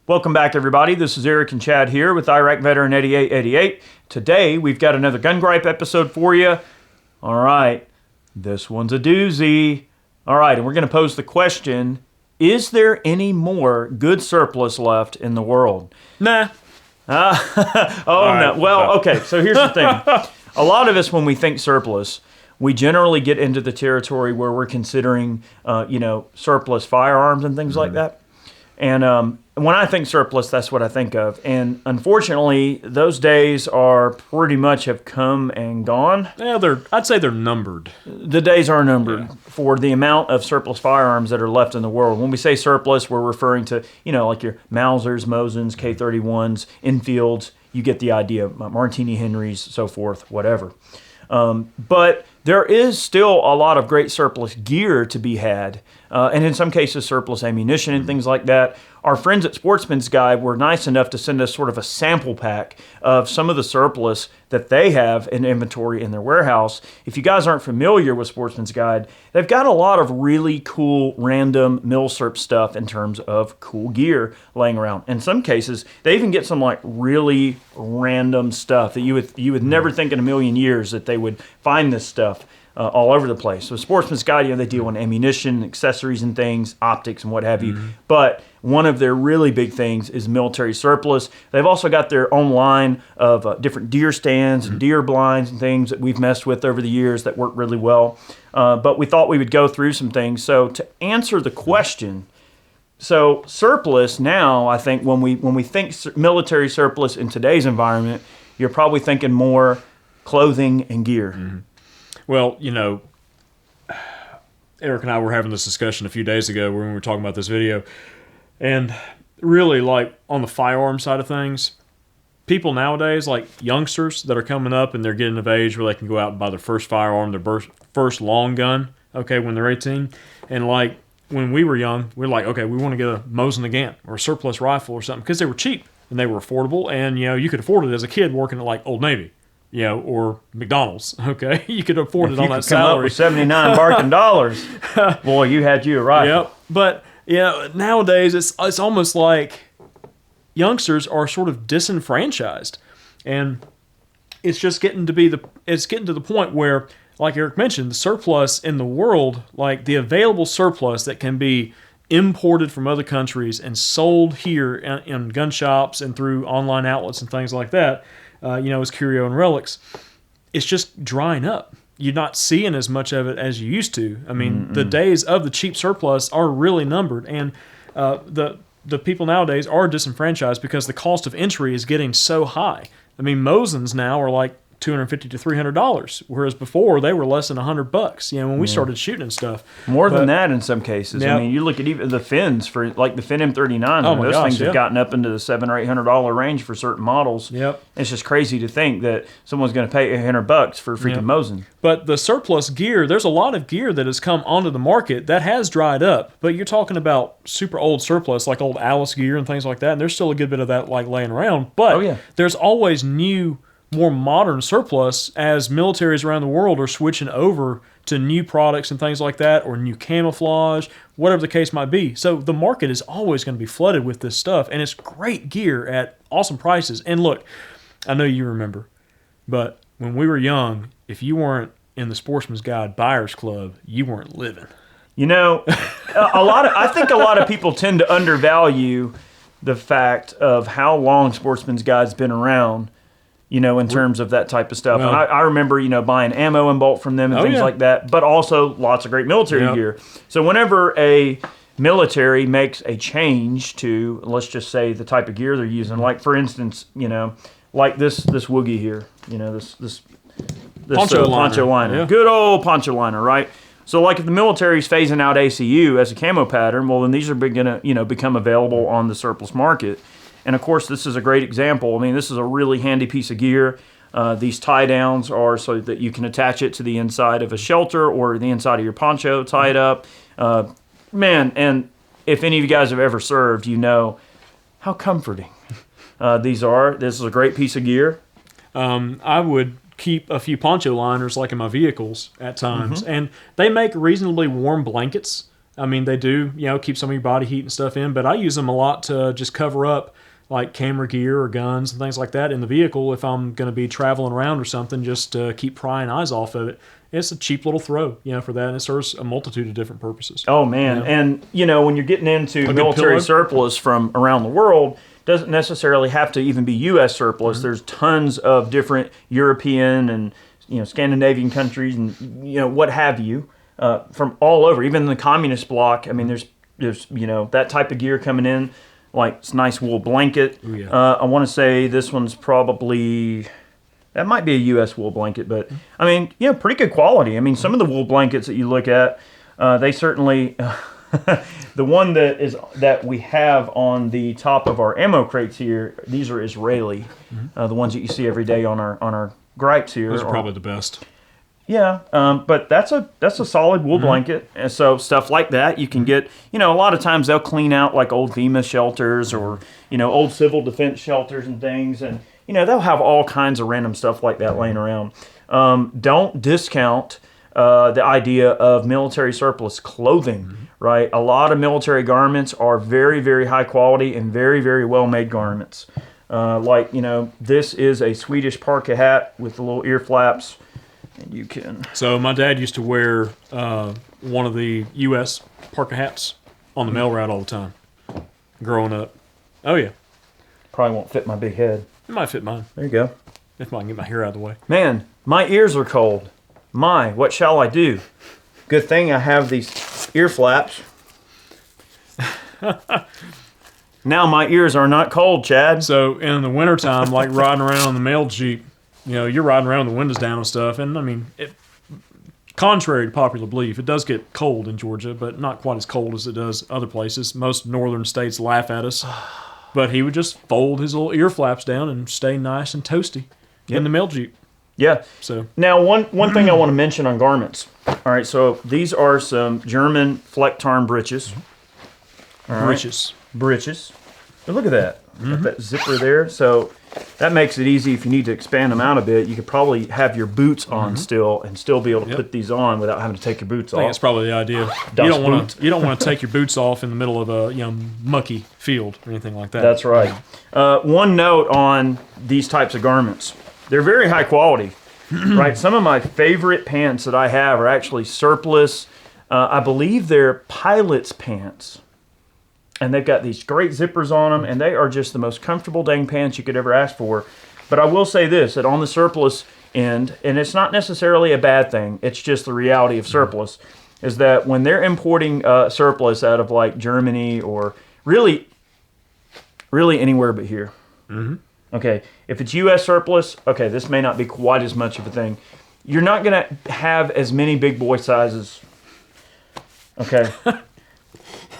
Welcome back, everybody. This is Eric and Chad here with Iraq Veteran 8888. Today, we've got another Gun Gripe episode for you. All right, this one's a doozy. All right, and we're going to pose the question, is there any more good surplus left in the world? Nah. No. Well, okay, so here's the thing. A lot of us, when we think surplus, we generally get into the territory where we're considering, surplus firearms and things like that. And when I think surplus, that's what I think of. And unfortunately, those days are pretty much have come and gone. Yeah, I'd say they're numbered. The days are numbered for the amount of surplus firearms that are left in the world. When we say surplus, we're referring to, like your Mausers, Mosins, K31s, Enfields. You get the idea. Martini Henrys, so forth, whatever. But there is still a lot of great surplus gear to be had, and in some cases surplus ammunition and things like that. Our friends at Sportsman's Guide were nice enough to send us sort of a sample pack of some of the surplus that they have in inventory in their warehouse. If you guys aren't familiar with Sportsman's Guide, they've got a lot of really cool random milsurp stuff in terms of cool gear laying around. In some cases, they even get some like really random stuff that you would never think in a million years that they would find this stuff all over the place. So Sportsman's Guide, they deal in ammunition, accessories and things, optics and what have you. But one of their really big things is military surplus. They've also got their own line of different deer stands and deer blinds and things that we've messed with over the years that work really well. But we thought we would go through some things. So to answer the question, so surplus now, I think when we think military surplus in today's environment, you're probably thinking more clothing and gear. Well, Eric and I were having this discussion a few days ago when we were talking about this video. And really, like, on the firearm side of things, people nowadays, like youngsters that are coming up and they're getting of age where they can go out and buy their first firearm, their first long gun, when they're 18. And, like, when we were young, we were like, okay, we want to get a Mosin Nagant or a surplus rifle or something because they were cheap and they were affordable. And, you could afford it as a kid working at, like, Old Navy. Or McDonald's, okay? You could afford it on that salary. If you could come up with 79 barking dollars, boy, you had you a rifle. Yep. But, nowadays it's almost like youngsters are sort of disenfranchised. And it's just getting to the point where, like Eric mentioned, the surplus in the world, like the available surplus that can be imported from other countries and sold here in gun shops and through online outlets and things like that, as curio and relics, it's just drying up. You're not seeing as much of it as you used to. I mean, the days of the cheap surplus are really numbered, and the people nowadays are disenfranchised because the cost of entry is getting so high. I mean, Mosins now are like $250 to $300, whereas before they were less than $100. When we started shooting and stuff, more than that in some cases. Yep. I mean, you look at even the fins for like the Fin M39. Those things have gotten up into the $700 or $800 range for certain models. Yep, it's just crazy to think that someone's going to pay $100 for a freaking Mosin. But the surplus gear, there's a lot of gear that has come onto the market that has dried up. But you're talking about super old surplus, like old Alice gear and things like that. And there's still a good bit of that like laying around. But there's always new, more modern surplus as militaries around the world are switching over to new products and things like that, or new camouflage, whatever the case might be. So the market is always going to be flooded with this stuff, and it's great gear at awesome prices. And look, I know you remember, but when we were young, if you weren't in the Sportsman's Guide Buyers Club, you weren't living. I think a lot of people tend to undervalue the fact of how long Sportsman's Guide's been around, in terms of that type of stuff. Well, and I remember, buying ammo and bolt from them and things like that, but also lots of great military gear. So whenever a military makes a change to, let's just say, the type of gear they're using, like, for instance, like this Woogie here, this poncho liner. Yeah. Good old poncho liner, right? So, like, if the military's phasing out ACU as a camo pattern, well, then these are going to, become available on the surplus market. And, of course, this is a great example. I mean, this is a really handy piece of gear. These tie-downs are so that you can attach it to the inside of a shelter or the inside of your poncho, tie it up. And if any of you guys have ever served, you know how comforting these are. This is a great piece of gear. I would keep a few poncho liners like in my vehicles at times. And they make reasonably warm blankets. I mean, they do, keep some of your body heat and stuff in, but I use them a lot to just cover up like camera gear or guns and things like that in the vehicle if I'm going to be traveling around or something, just to keep prying eyes off of it. It's a cheap little throw, for that, and it serves a multitude of different purposes. Oh, man. And, when you're getting into military surplus from around the world, doesn't necessarily have to even be U.S. surplus. There's tons of different European and, Scandinavian countries and, what have you, from all over, even in the communist bloc. I mean, there's that type of gear coming in, like this nice wool blanket. Ooh, yeah. I want to say this one's probably... That might be a U.S. wool blanket, but I mean, pretty good quality. I mean, some of the wool blankets that you look at, they certainly, the one that we have on the top of our ammo crates here, these are Israeli, the ones that you see every day on our gripes here. Those are probably the best. Yeah, but that's a solid wool blanket, and so stuff like that you can get. A lot of times they'll clean out like old FEMA shelters or old civil defense shelters and things, and they'll have all kinds of random stuff like that laying around. Don't discount the idea of military surplus clothing, right? A lot of military garments are very, very high quality and very, very well made garments. This is a Swedish parka hat with the little ear flaps. And you can. So my dad used to wear one of the U.S. parka hats on the mail route all the time, growing up. Oh, yeah. Probably won't fit my big head. It might fit mine. There you go. If I can get my hair out of the way. Man, my ears are cold. What shall I do? Good thing I have these ear flaps. Now my ears are not cold, Chad. So in the wintertime, like riding around on the mail Jeep, you're riding around with the windows down and stuff. And I mean, contrary to popular belief, it does get cold in Georgia, but not quite as cold as it does other places. Most northern states laugh at us. But he would just fold his little ear flaps down and stay nice and toasty in the mail Jeep. Yeah. So now one thing I want to mention on garments. All right, so these are some German Flecktarn breeches. All right. Breeches. But look at that. Got that zipper there. So that makes it easy if you need to expand them out a bit. You could probably have your boots on still and still be able to put these on without having to take your boots off. I think that's probably the idea. You don't want to take your boots off in the middle of a mucky field or anything like that. That's right. One note on these types of garments. They're very high quality, right? Some of my favorite pants that I have are actually surplus. I believe they're pilot's pants. And they've got these great zippers on them, and they are just the most comfortable dang pants you could ever ask for. But I will say this, that on the surplus end, and it's not necessarily a bad thing, it's just the reality of surplus, is that when they're importing surplus out of like Germany or really anywhere but here. Okay, if it's U.S. surplus, okay, this may not be quite as much of a thing. You're not going to have as many big boy sizes. Okay.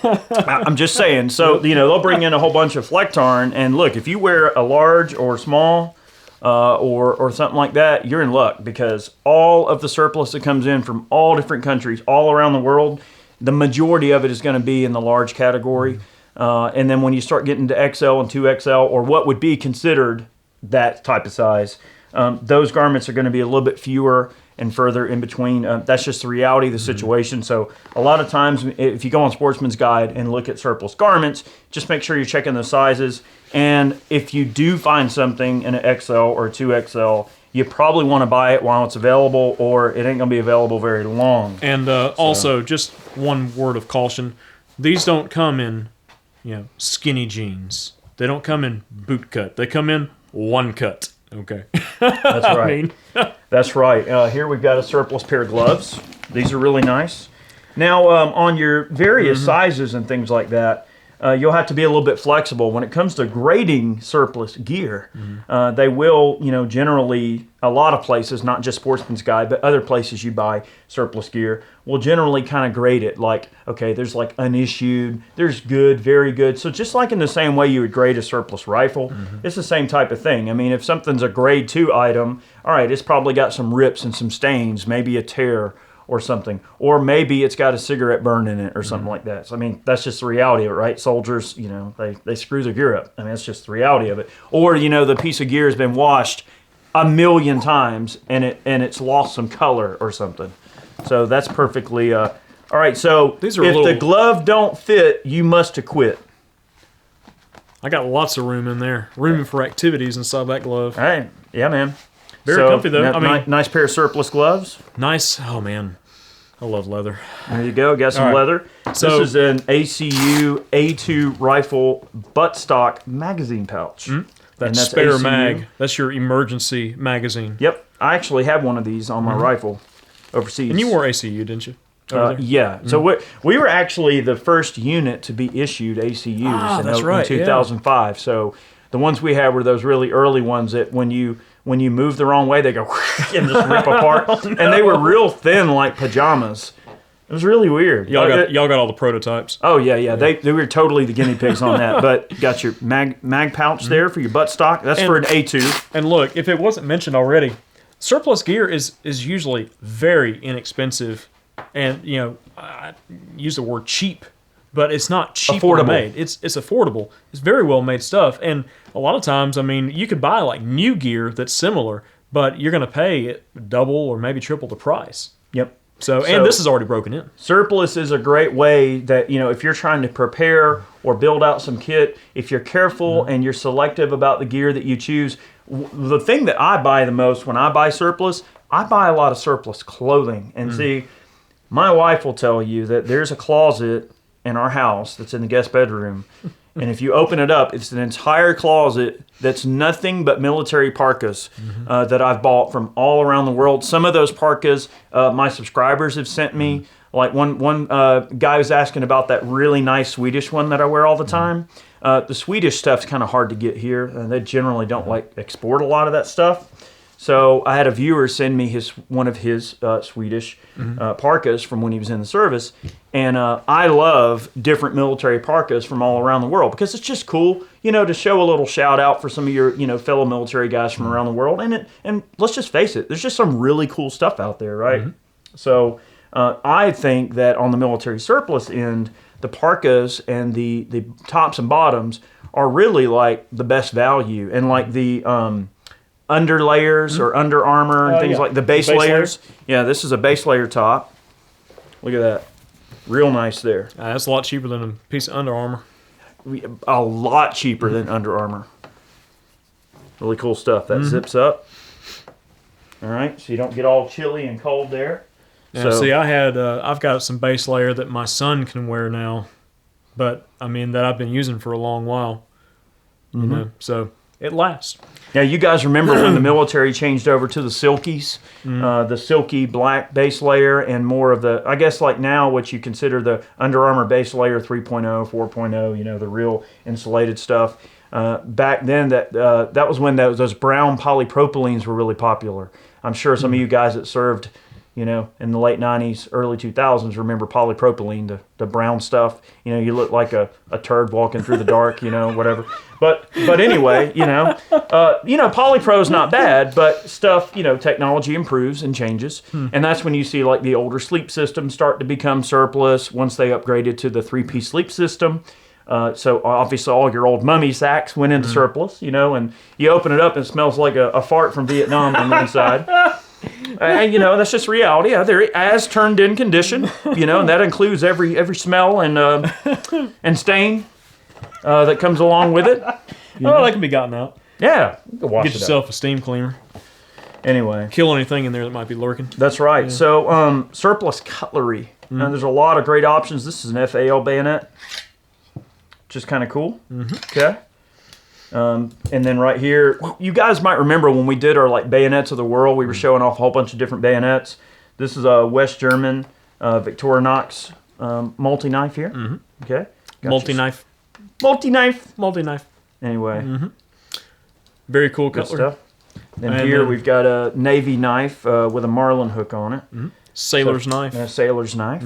I'm just saying. So, they'll bring in a whole bunch of Flecktarn, and look, if you wear a large or small or something like that, you're in luck, because all of the surplus that comes in from all different countries all around the world, the majority of it is going to be in the large category. And then when you start getting to XL and 2XL, or what would be considered that type of size, those garments are going to be a little bit fewer and further in between. That's just the reality of the situation. So a lot of times, if you go on Sportsman's Guide and look at surplus garments, just make sure you're checking the sizes. And if you do find something in an XL or a 2XL, you probably want to buy it while it's available, or it ain't going to be available very long. And also, just one word of caution. These don't come in skinny jeans. They don't come in boot cut. They come in one cut. Okay. That's right. That's right. Here we've got a surplus pair of gloves. These are really nice. Now, on your various sizes and things like that, you'll have to be a little bit flexible. When it comes to grading surplus gear, they will, generally, a lot of places, not just Sportsman's Guide, but other places you buy surplus gear, will generally kind of grade it like, okay, there's like unissued, there's good, very good. So just like in the same way you would grade a surplus rifle, it's the same type of thing. I mean, if something's a grade 2 item, all right, it's probably got some rips and some stains, maybe a tear or something. Or maybe it's got a cigarette burn in it or something like that. So, I mean, that's just the reality of it, right? Soldiers, they screw their gear up. I mean, that's just the reality of it. Or, the piece of gear has been washed 1,000,000 times and it's lost some color or something. So that's perfectly All right, so These are if the glove don't fit, you must acquit. I got lots of room in there. Room for activities inside that glove. All right, yeah, man. Very comfy, though. I mean, nice pair of surplus gloves. Nice. Oh, man. I love leather. There you go. Got some leather. So, this is an ACU A2 rifle buttstock magazine pouch. That's spare ACU. Mag. That's your emergency magazine. Yep. I actually have one of these on my rifle overseas. And you wore ACU, didn't you? Yeah. So we were actually the first unit to be issued ACUs in 2005. Yeah. So the ones we had were those really early ones that when you move the wrong way, they go and just rip apart. Oh, no. And they were real thin, like pajamas. It was really weird. Y'all got all the prototypes. Oh, yeah. They were totally the guinea pigs on that. But got your mag pouch there for your buttstock. That's for an A2. And look, if it wasn't mentioned already, surplus gear is usually very inexpensive. And, I use the word cheap, but it's not cheaply made. It's affordable. It's very well made stuff. And a lot of times, I mean, you could buy like new gear that's similar, but you're going to pay double or maybe triple the price. Yep. So this is already broken in. Surplus is a great way that, if you're trying to prepare or build out some kit, if you're careful and you're selective about the gear that you choose, the thing that I buy the most when I buy surplus, I buy a lot of surplus clothing. And see, my wife will tell you that there's a closet in our house that's in the guest bedroom. And if you open it up, it's an entire closet that's nothing but military parkas that I've bought from all around the world. Some of those parkas my subscribers have sent me. Like one guy was asking about that really nice Swedish one that I wear all the time. The Swedish stuff's kind of hard to get here. They generally don't export a lot of that stuff. So I had a viewer send me one of his Swedish parkas from when he was in the service. And I love different military parkas from all around the world because it's just cool, to show a little shout out for some of your, fellow military guys from around the world. And let's just face it, there's just some really cool stuff out there, right? So I think that on the military surplus end, the parkas and the tops and bottoms are really like the best value. And like the under layers or Under Armour and things like the base layers. Yeah, this is a base layer top. Look at that. Real nice there. That's a lot cheaper than a piece of Under Armour. A lot cheaper than Under Armour. Really cool stuff. That zips up. All right, so you don't get all chilly and cold there. Yeah, see, I've got some base layer that my son can wear now, but I mean that I've been using for a long while. So it lasts. Yeah, you guys remember when the military changed over to the silkies, the silky black base layer and more of the, I guess like now what you consider the Under Armour base layer 3.0, 4.0, the real insulated stuff. Back then, that was when those brown polypropylenes were really popular. I'm sure some of you guys that served, in the late 90s, early 2000s, remember polypropylene, the brown stuff. You look like a turd walking through the dark, whatever. But anyway, polypro's not bad, but stuff, technology improves and changes. And that's when you see like the older sleep systems start to become surplus once they upgraded to the 3-piece sleep system. So obviously all your old mummy sacks went into surplus, and you open it up and it smells like a fart from Vietnam on the inside. And that's just reality. Yeah, they're as turned in condition, and that includes every smell and stain that comes along with it. That can be gotten out. Yeah, you can wash Get yourself a steam cleaner. Anyway, kill anything in there that might be lurking. That's right. Yeah. So surplus cutlery. Now there's a lot of great options. This is an FAL bayonet, which is kind of cool. Okay. And then right here, you guys might remember when we did our bayonets of the world, we were showing off a whole bunch of different bayonets. This is a West German Victorinox multi-knife here. Okay. Multi-knife. Anyway. Very cool cutlery. Good stuff. Then here we've got a Navy knife with a marlin hook on it. Sailor's knife. A sailor's knife.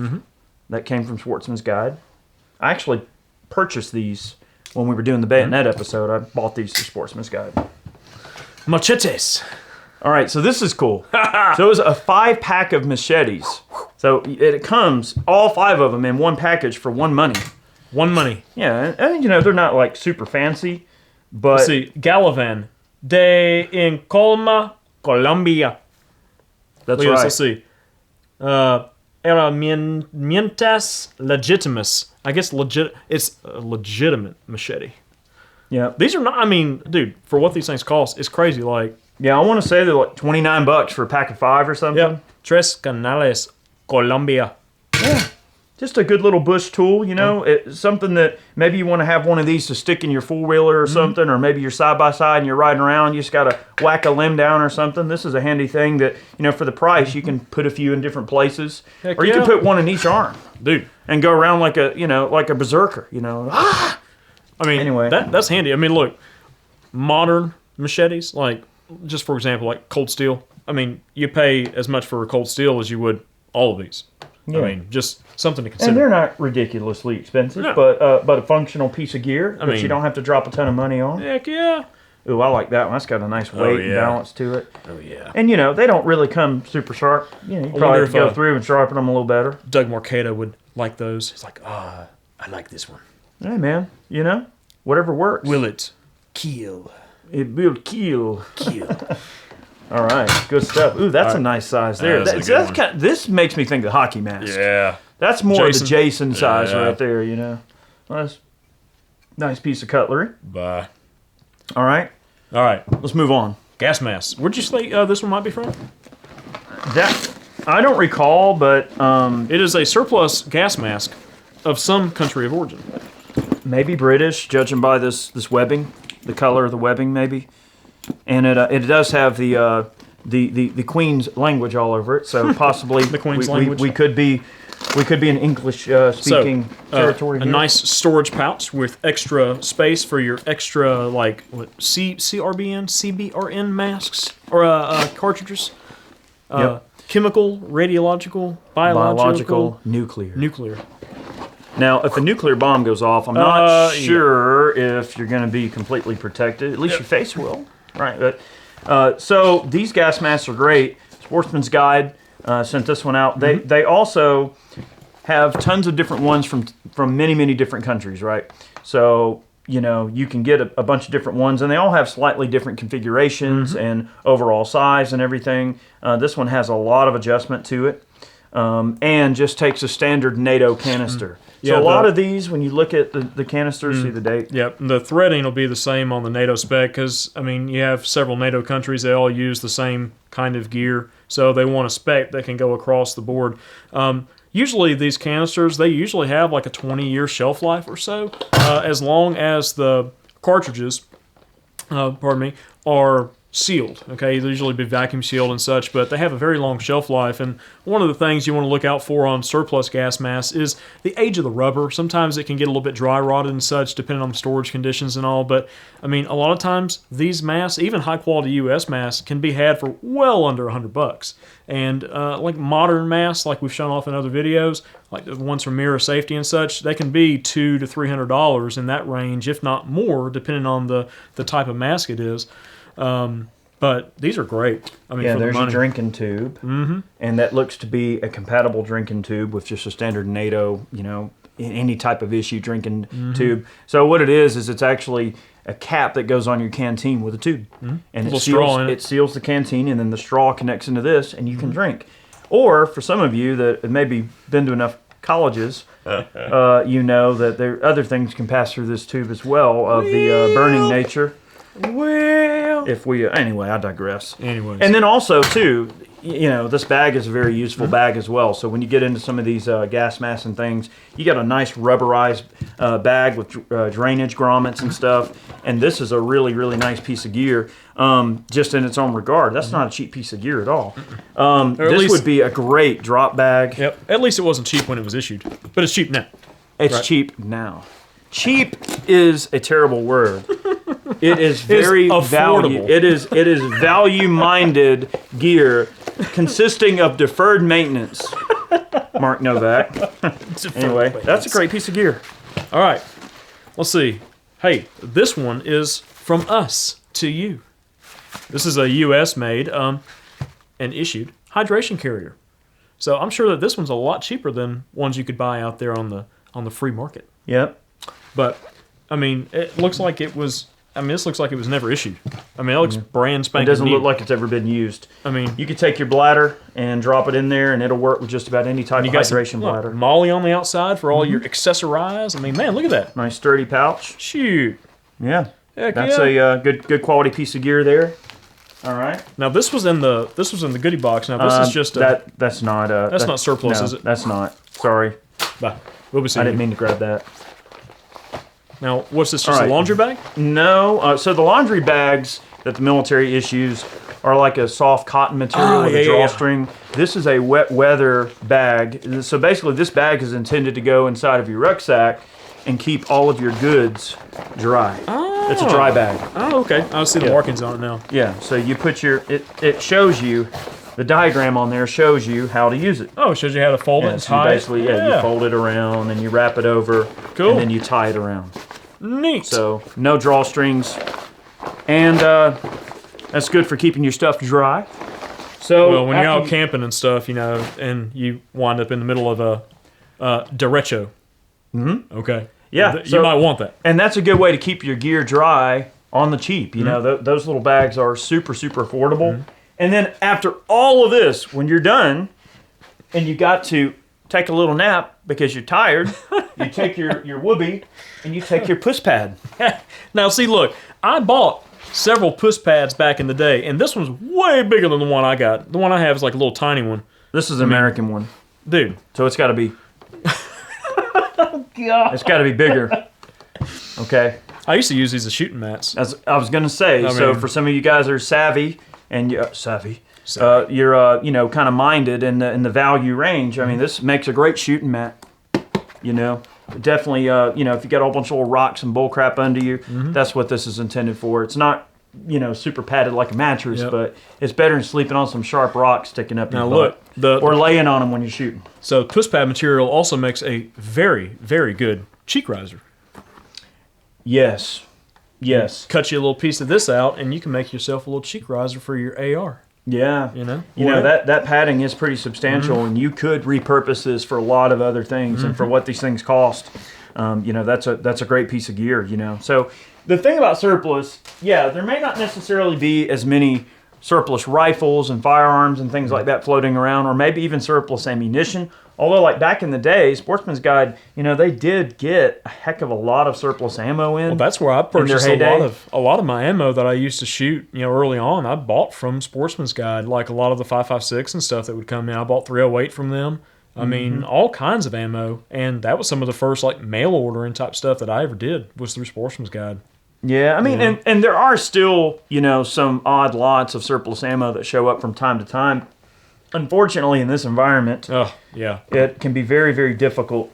That came from Sportsman's Guide. I actually purchased these when we were doing the bayonet episode. I bought these for Sportsman's Guide. Machetes. All right, so this is cool. So it was a 5-pack of machetes. So it comes, all 5 of them in one package for one money. One money. Yeah, and they're not super fancy, but... Let's see, Gallivan de Colma, Colombia. That's right. Let's see. herramientas legitimas. I guess it's a legitimate machete. Yeah. These are not, I mean, dude, for what these things cost, it's crazy. Like, Yeah, I want to say they're like $29 for a pack of 5 or something. yep. Tres Canales, Colombia. Yeah. Just a good little bush tool, you know. It's something that maybe you want to have one of these to stick in your 4-wheeler or something, or maybe you're side by side and you're riding around, you just got to whack a limb down or something. This is a handy thing that, you know, for the price, you can put a few in different places. Heck or you can yeah. put one in each arm. Dude. And go around like a, you know, like a berserker, you know. I mean, Anyway. that's handy. I mean, look, modern machetes, like, just for example, like cold steel. I mean, you pay as much for a cold steel as you would all of these. Yeah. I mean, just something to And consider. they're not ridiculously expensive, No. but a functional piece of gear that mean- you don't have to drop a ton of money on. Heck yeah. Ooh, I like that one. That's got a nice weight and yeah. balance to it. Oh, yeah. And, you know, they don't really come super sharp. You know, you probably wonder have to if, go through and sharpen them a little better. Doug Marcato would like those. He's like, I like this one. Hey, man, you know, whatever works. Will it kill? It will kill. Kill. All right, good stuff. Ooh, that's a nice size there. That is a good one. This makes me think of the hockey mask. Yeah. That's more Jason. the Jason size Yeah. right there, you know. That's nice piece of cutlery. Bye. All right, All right. let's move on. Gas mask. Where'd you say this one might be from? That I don't recall, but It is a surplus gas mask of some country of origin. maybe British, judging by this webbing, the color of the webbing, maybe. And it does have the Queen's language all over it, so possibly The Queen's we, language. we could be in English speaking territory a here. nice storage pouch with extra space for your extra, like, CBRN masks or cartridges. Yep. Chemical, radiological, biological, nuclear. Now, if a nuclear bomb goes off, I'm not Yeah. sure if you're going to be completely protected. At least your face will, right? But so these gas masks are great. Sportsman's Guide sent this one out. They also have tons of different ones from many different countries, right? So you know you can get a bunch of different ones, and they all have slightly different configurations and overall size and everything. This one has a lot of adjustment to it, and just takes a standard NATO canister. So Yeah, a lot of these, when you look at the canisters, see the date. Yep, the threading will be the same on the NATO spec because, I mean, you have several NATO countries, they all use the same kind of gear, so they want a spec that can go across the board. Usually these canisters, they usually have like a 20-year shelf life or so, as long as the cartridges, are sealed. Okay, they'll usually be vacuum sealed and such, but they have a very long shelf life. And one of the things you want to look out for on surplus gas masks is the age of the rubber. Sometimes it can get a little bit dry rotted and such, depending on the storage conditions and all. But I mean, a lot of times these masks, even high quality U.S. masks, can be had for well under $100. And like modern masks, like we've shown off in other videos, like the ones from Mirror Safety and such, they can be $200 to $300 in that range, if not more, depending on the type of mask it is. But these are great. I mean, Yeah, for the there's money. a drinking tube, and that looks to be a compatible drinking tube with just a standard NATO, you know, any type of issue drinking tube. So what it is it's actually a cap that goes on your canteen with a tube, and Little straw in it. it seals the canteen, and then the straw connects into this, and you can drink. Or for some of you that have maybe been to enough colleges, you know that there other things can pass through this tube as well of the burning nature. Well, If we anyway, I digress. anyways. And then also too, you know, this bag is a very useful bag as well. So when you get into some of these gas masks and things, you got a nice rubberized bag with drainage grommets and stuff. And this is a really nice piece of gear, just in its own regard. That's not a cheap piece of gear at all. This least- would be a great drop bag. Yep. At least it wasn't cheap when it was issued, but it's cheap now. It's Right. cheap now. Cheap is a terrible word. It is very affordable. It is value-minded gear consisting of deferred maintenance. Mark Novak. Anyway, that's a great piece of gear. All right. Let's see. Hey, this one is from us to you. This is a U.S. made and issued hydration carrier. So I'm sure that this one's a lot cheaper than ones you could buy out there on the free market. Yep. But I mean, it looks like it was I mean, this looks like it was never issued. I mean, it looks brand It spanking doesn't new. look like it's ever been used. I mean, You could take your bladder and drop it in there, and it'll work with just about any type of you got some, hydration look, bladder. Molly on the outside for all your accessorize. I mean, man, look at that. Nice sturdy pouch. Shoot. Yeah. Heck That's yeah. a good quality piece of gear there. All right. Now this was in the goodie box. Now this is just that's not surplus, no, is it? That's not. Sorry, we'll be seeing I didn't you. mean to grab that. Now what's this? Just All a right. laundry bag? No. So the laundry bags that the military issues are like a soft cotton material with a drawstring. This is a wet weather bag. So basically, this bag is intended to go inside of your rucksack and keep all of your goods dry. Oh. It's a dry bag. Oh, okay. I see the Yeah. markings on it now. Yeah. So you put it shows you. The diagram on there shows you how to use it. Oh, it shows you how to fold it and So you tie basically, it. you fold it around and you wrap it over, Cool. and then you tie it around. Neat. So no drawstrings, and that's good for keeping your stuff dry. So well, when you're after out camping and stuff, you know, and you wind up in the middle of a derecho. Mm-hmm. Okay. Yeah, You so- might want that. and that's a good way to keep your gear dry on the cheap. You know, those little bags are super affordable. And then after all of this, when you're done, and you got to take a little nap because you're tired, you take your whoopee and you take your puss pad. Now, see, look, I bought several puss pads back in the day, and this one's way bigger than the one I got. The one I have is like a little tiny one. This is an American one, Dude, so it's got to be. It's got to be bigger. Okay. I used to use these as shooting mats. As I was gonna say, so mean- for some of you guys that are savvy and you're you're kind of minded in the value range. I mean, this makes a great shooting mat. You know, definitely. If you got a whole bunch of little rocks and bull crap under you, that's what this is intended for. It's not super padded like a mattress, Yep. but it's better than sleeping on some sharp rocks sticking up your Now, butt. look, or laying on them when you're shooting. so puss pad material also makes a very, very good cheek riser. Yes. Cut you a little piece of this out, and you can make yourself a little cheek riser for your AR. Yeah. You know? That padding is pretty substantial, and you could repurpose this for a lot of other things. And for what these things cost, that's a great piece of gear. So the thing about surplus, there may not necessarily be as many surplus rifles and firearms and things like that floating around, or maybe even surplus ammunition. Although, like back in the day, Sportsman's Guide, they did get a heck of a lot of surplus ammo in. Well, that's where I purchased heyday. a lot of my ammo that I used to shoot. Early on, I bought from Sportsman's Guide, like a lot of the 5.56 and stuff that would come in. I bought 308 from them. I mean, all kinds of ammo, and that was some of the first like mail ordering type stuff that I ever did was through Sportsman's Guide. Yeah, I mean, and there are still, some odd lots of surplus ammo that show up from time to time. Unfortunately, in this environment, Oh, yeah. it can be very, very difficult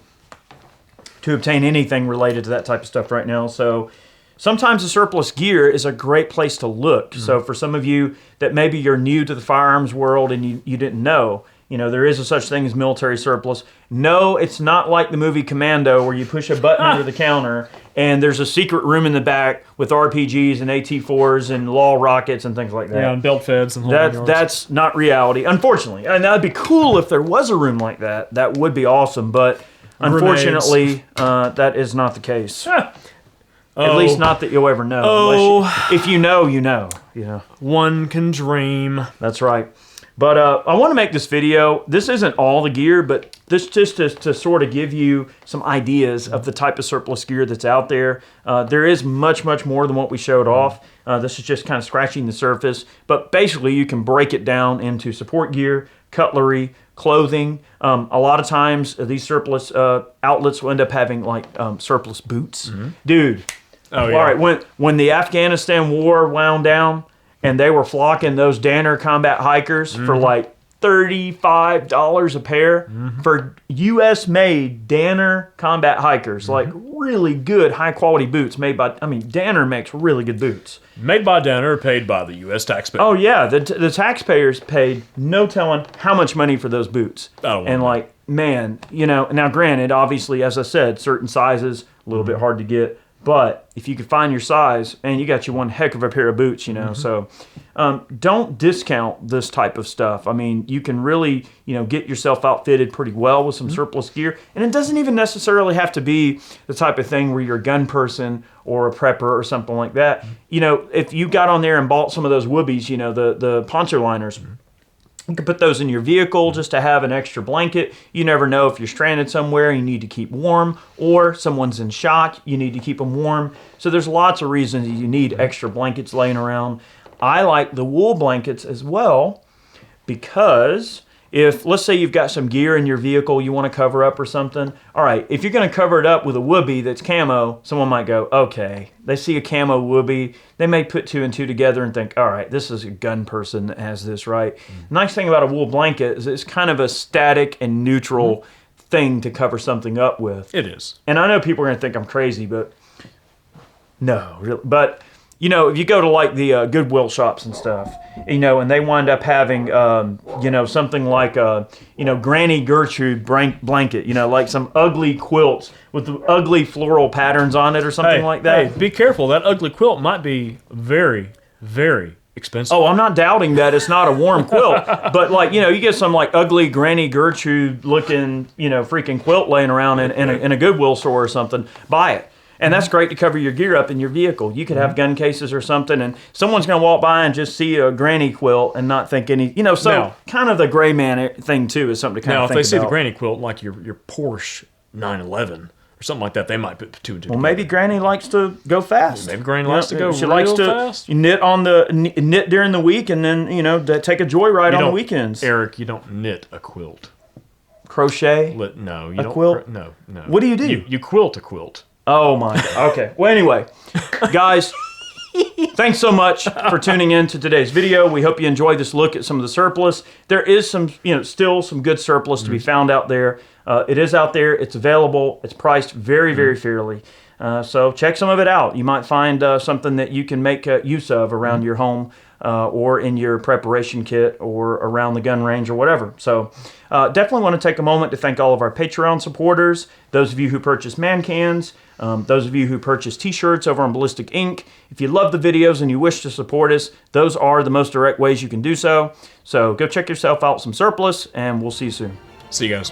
to obtain anything related to that type of stuff right now. So sometimes the surplus gear is a great place to look. So for some of you that maybe you're new to the firearms world and you didn't know, there is a such thing as military surplus. No, it's not like the movie Commando where you push a button under the counter and there's a secret room in the back with RPGs and AT-4s and law rockets and things like that. Yeah, and belt feds and whole yards. That's not reality, unfortunately. And that'd be cool if there was a room like that. That would be awesome, but unfortunately, that is not the case. At least not that you'll ever know. If you know, you know. One can dream. That's right. But I want to make this video. This isn't all the gear, but this just to sort of give you some ideas of the type of surplus gear that's out there. There is much more than what we showed off. This is just kind of scratching the surface. But basically, you can break it down into support gear, cutlery, clothing. A lot of times, these surplus outlets will end up having like surplus boots. Dude. Oh, yeah. All right, when the Afghanistan war wound down, and they were flocking those Danner combat hikers for like $35 a pair for U.S.-made Danner combat hikers, like really good, high-quality boots made by. Danner makes really good boots. Made by Danner, paid by the U.S. taxpayer. Oh yeah, the taxpayers paid no telling how much money for those boots. And like, man, now granted, obviously, as I said, certain sizes a little bit hard to get. But if you could find your size, and you got you one heck of a pair of boots, you know. So don't discount this type of stuff. I mean, you can really, get yourself outfitted pretty well with some surplus gear. And it doesn't even necessarily have to be the type of thing where you're a gun person or a prepper or something like that. If you got on there and bought some of those whoobies, the poncho liners, you can put those in your vehicle just to have an extra blanket. You never know if you're stranded somewhere, you need to keep warm, or someone's in shock, you need to keep them warm. So there's lots of reasons you need extra blankets laying around. I like the wool blankets as well because if, let's say you've got some gear in your vehicle you want to cover up or something, all right, if you're going to cover it up with a whoopie that's camo, someone might go, okay, they see a camo whoopie, they may put two and two together and think, all right, this is a gun person that has this, right? Nice thing about a wool blanket is it's kind of a static and neutral thing to cover something up with. It is. And I know people are going to think I'm crazy, but no, really. But if you go to like the Goodwill shops and stuff, and they wind up having, something like Granny Gertrude blanket, like some ugly quilts with the ugly floral patterns on it or something like that. Hey, be careful. That ugly quilt might be very, very expensive. Oh, I'm not doubting that it's not a warm quilt, but you get some like ugly Granny Gertrude looking, freaking quilt laying around in a Goodwill store or something, buy it. And that's great to cover your gear up in your vehicle. You could have gun cases or something, and someone's going to walk by and just see a granny quilt and not think any, kind of the gray man thing, too, is something to kind of think about. Now, if they see the granny quilt, like your Porsche 911 or something like that, they might put two and two together. Maybe Granny likes to go fast. Maybe Granny likes to go she real likes to fast. knit during the week and then, take a joyride on the weekends. Eric, you don't knit a quilt. Crochet? No, you don't. Quilt? No. What do? You quilt a quilt. Oh my God. Okay. Well, anyway, guys, thanks so much for tuning in to today's video. We hope you enjoyed this look at some of the surplus. There is some, still some good surplus to be found out there. It is out there. It's available. It's priced very, very fairly. So check some of it out. You might find something that you can make use of around your home or in your preparation kit or around the gun range or whatever. So definitely want to take a moment to thank all of our Patreon supporters, those of you who purchase man cans, those of you who purchase t-shirts over on Ballistic Ink. If you love the videos and you wish to support us, those are the most direct ways you can do so. So go check yourself out some surplus, and we'll see you soon. See you guys.